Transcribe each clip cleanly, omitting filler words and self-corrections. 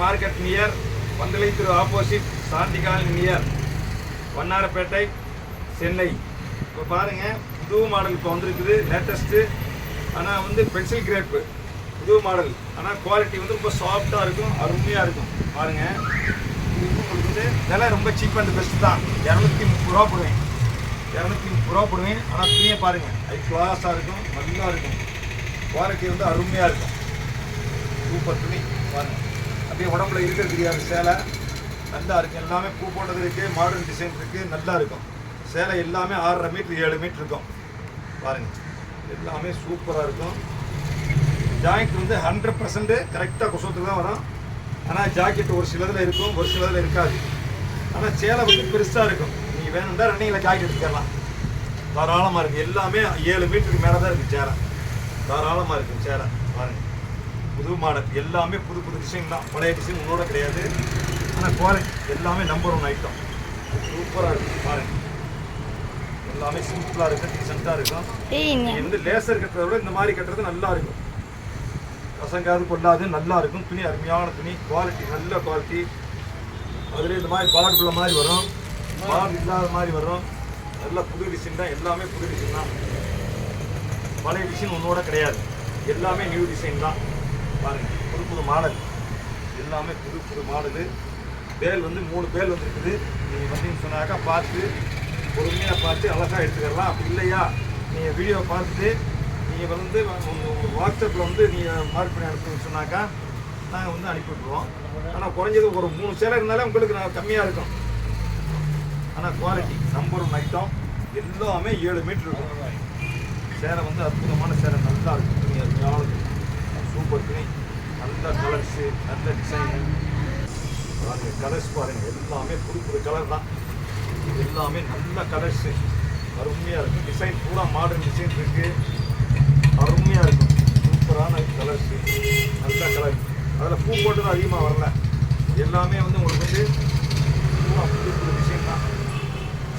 Market near Vanthalai திரு opposite சாந்திகால் near Vannarapettai Chennai. இப்போ பாருங்கள், புது மாடல் இப்போ வந்திருக்குது, லேட்டஸ்ட்டு. ஆனால் வந்து பென்சில் கிரேப்பு புது மாடல். ஆனால் குவாலிட்டி வந்து ரொம்ப சாஃப்டாக இருக்கும், அருமையாக இருக்கும். பாருங்கள், உங்களுக்கு வந்து விலை ரொம்ப சீப் அண்ட் பெஸ்ட் தான். 230 ரூபா போடுவேன், 230 ரூபா போடுவேன். ஆனால் துணியை பாருங்கள், ஹை கிளாஸாக இருக்கும், நல்லா இருக்கும். குவாலிட்டி வந்து அருமையாக இருக்கும். சூப்பர் துணி பாருங்கள். அப்படியே உடம்புல இருக்கிறது தெரியாது, சேலை நல்லா இருக்குது. எல்லாமே பூ போட்டது இருக்குது, மாடர்ன் டிசைன் இருக்குது, நல்லா இருக்கும். சேலை எல்லாமே 6.5 மீட்டர் 7 மீட்டர் இருக்கும். பாருங்கள், எல்லாமே சூப்பராக இருக்கும். ஜாக்கெட் வந்து 100% கரெக்டாக கொசத்துக்கு தான் வரும். ஆனால் ஜாக்கெட் ஒரு சிலதில் இருக்கும், ஒரு சிலதில் இருக்காது. ஆனால் சேலை வந்து பெருசாக இருக்கும். நீங்கள் வேணும்னா ரன்னிங்கில் ஜாக்கெட் எடுத்துக்கலாம், தாராளமாக இருக்குது. எல்லாமே 7 மீட்டருக்கு மேலே தான் இருக்குது சேலை, தாராளமாக இருக்கும் சேலை. பாருங்கள், புது மாடல், எல்லாமே புது புது டிசைன் தான். பழைய டிசைன் உன்னோட கிடையாது. ஆனால் குவாலிட்டி எல்லாமே நம்பர் 1 ஐட்டம். சூப்பராக இருக்கும். பாருங்கள், எல்லாமே சிம்பிளாக இருக்கும், டீசெண்டாக இருக்கும். நீங்கள் வந்து லேசர் கட்டுறத விட இந்த மாதிரி கட்டுறது நல்லா இருக்கும். பசங்காது கொள்ளாது, நல்லா இருக்கும். துணி அருமையான துணி, குவாலிட்டி நல்ல குவாலிட்டி. அதில் இந்த மாதிரி பார்டர் உள்ள மாதிரி வரும், பார்டர் இல்லாத மாதிரி வரும். நல்லா புது டிசைன் தான், எல்லாமே புது டிசைன் தான். பழைய டிசைன் ஒன்றோட கிடையாது, எல்லாமே நியூ டிசைன் தான். பாருங்கள், புது புது மாடல், எல்லாமே புது புது மாடலு. பேல் வந்து 3 பேல் வந்துருக்குது. நீங்கள் வந்தீங்கன்னு சொன்னாக்கா பார்த்து பொறுமையாக பார்த்து அழகாக எடுத்துக்கலாம். அப்படி இல்லையா, நீங்கள் வீடியோ பார்த்துட்டு நீங்கள் வந்து வாட்ஸ்அப்பில் வந்து நீங்கள் மார்க் பண்ணி அனுப்புன்னு சொன்னாக்கா நாங்கள் வந்து அனுப்பி விட்ருவோம். ஆனால் குறைஞ்சது ஒரு 3 சேலை இருந்தாலே உங்களுக்கு நான் கம்மியாக இருக்கும். ஆனால் குவாலிட்டி நம்பர் 1 ஐட்டம். எல்லாமே 7 மீட்டர் இருக்கும். சேலை வந்து அற்புதமான சேலை, நல்லா இருக்கும். துணி அருமையான சூப்பர் துணி, நல்ல கலர்ஸு, நல்ல டிசைனு. பாருங்கள், கலர்ஸ் பாருங்கள், எல்லாமே புது புது கலர் தான். எல்லாமே நல்ல கலர்ஸு, அருமையாக இருக்கும். டிசைன் பூரா மாடர்ன் டிசைன் இருக்குது, அருமையாக இருக்கும். சூப்பரான கலர்ஸு, நல்ல கலர். அதில் பூ போட்டு தான் அதிகமாக வரல. எல்லாமே வந்து உங்களுக்கு வந்து பூரா புது புது டிசைன் தான்.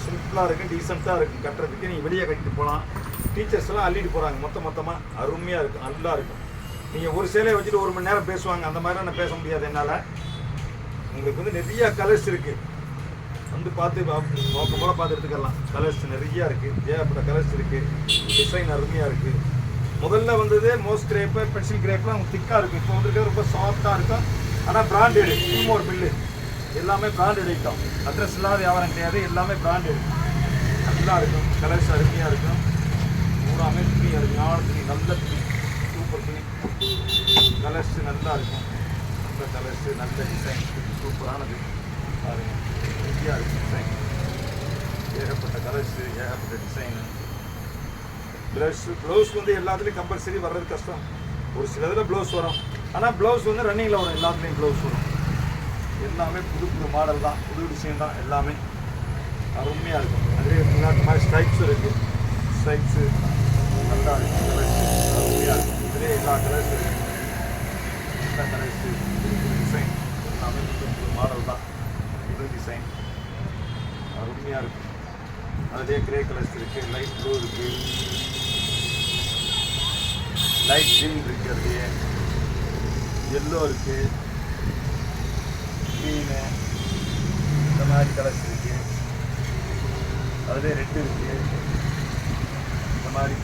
சிம்பிளாக இருக்கும், டீசெண்டாக இருக்கும். கட்டுறதுக்கு நீங்கள் வெளியே கட்டிட்டு போகலாம். டீச்சர்ஸ்லாம் அள்ளிட்டு போகிறாங்க மொத்தமாக. அருமையாக இருக்கும், நல்லா இருக்கும். நீங்கள் ஒரு சேலையை வச்சுட்டு 1 மணி நேரம் பேசுவாங்க, அந்த மாதிரிலாம் நான் பேச முடியாது என்னால். உங்களுக்கு வந்து நிறையா கலர்ஸ் இருக்குது, வந்து பார்த்து நோக்கம் போல் பார்த்து எடுத்துக்கலாம். கலர்ஸ் நிறையா இருக்குது, ஏகப்பட்ட கலர்ஸ் இருக்குது. டிசைன் அருமையாக இருக்குது. முதல்ல வந்தது மோஸ்ட் கிரேப்பு, பென்சில் கிரேப்லாம் திக்காக இருக்கும். இப்போ வந்துருக்க ரொம்ப சாஃப்டாக இருக்கும். ஆனால் பிராண்டடு, டீமோர் பில்லு, எல்லாமே பிராண்டட் ஐட்டம். அட்ரஸ் இல்லாத வியாபாரம் கிடையாது, எல்லாமே பிராண்டடு. நல்லா இருக்கும், கலர்ஸ் அருமையாக இருக்கும். பூராமே துணி அருமையான துணி, நல்ல துணி, சூப்பர் துணி. கலர்ஸ் நல்லா இருக்கும், நல்ல கலர்ஸு, நல்ல டிசைன், சூப்பரானது. பாருங்கள், ஈஸியாக இருக்கும் டிசைன். ஏகப்பட்ட கலர்ஸு, ஏகப்பட்ட டிசைனு. ப்ளவுஸ் வந்து எல்லாத்துலேயும் கம்பல்சரி வர்றது கஷ்டம். ஒரு சில இதில் ப்ளவுஸ் வரும். ஆனால் ப்ளவுஸ் வந்து ரன்னிங்கில் வரும், எல்லாத்துலேயும் ப்ளவுஸ் வரும். எல்லாமே புது புது மாடல் தான், புது டிசைன் தான். எல்லாமே அருமையாக இருக்கும். அதுலேயே இந்த மாதிரி ஸ்ட்ரைப்ஸும் இருக்குது. ஸ்ட்ரைப்ஸு நல்லா இருக்கும், கலர்ஸு அருமையாக இருக்கும். இதுலேயே எல்லா கலர்ஸும் இருக்குது, நல்ல கலர்ஸு, புது புது டிசைன். எல்லாமே புது புது மாடல் தான், புது டிசைன், அருமையாக இருக்கும். அதிலே கிரே கலர்ஸ் இருக்குது, லைட் ப்ளூ இருக்குது, லைட் க்ரீன் இருக்குது, அதுலேயே எல்லோ இருக்குது, க்ரீனு, இந்த மாதிரி கலர்ஸ் இருக்குது. அதிலே ரெட்டு இருக்குது. இந்த மாதிரி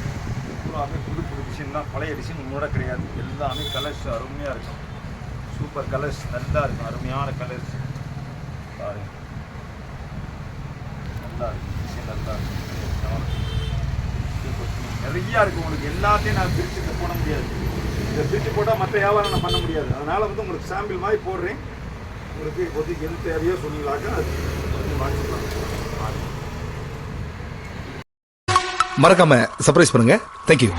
பூராமே புது புது டிசைன் தான். பழைய டிசைன் உங்களோட கிடையாது. எல்லாமே கலர்ஸ் அருமையாக இருக்கும். சூப்பர் கலர்ஸ், நல்லா இருக்கும், அருமையான கலர்ஸ். பாருங்கள், நல்லா இருக்கும் டிசைன், நல்லா இருக்கும். நிறையா இருக்குது உங்களுக்கு. எல்லாத்தையும் நான் பிரித்து போட முடியாது. இதை பிரித்து போட்டால் மற்ற வியாபாரம் நான் பண்ண முடியாது. அதனால் வந்து உங்களுக்கு சாம்பிள் மாதிரி போடுறேன். உங்களுக்கு இப்போதைக்கு எது தேவையோ சொன்னீங்களாக்கா அது வாங்கிக்கலாம். மறக்காம சர்ப்ரைஸ் பண்ணுங்க. தேங்க்யூ.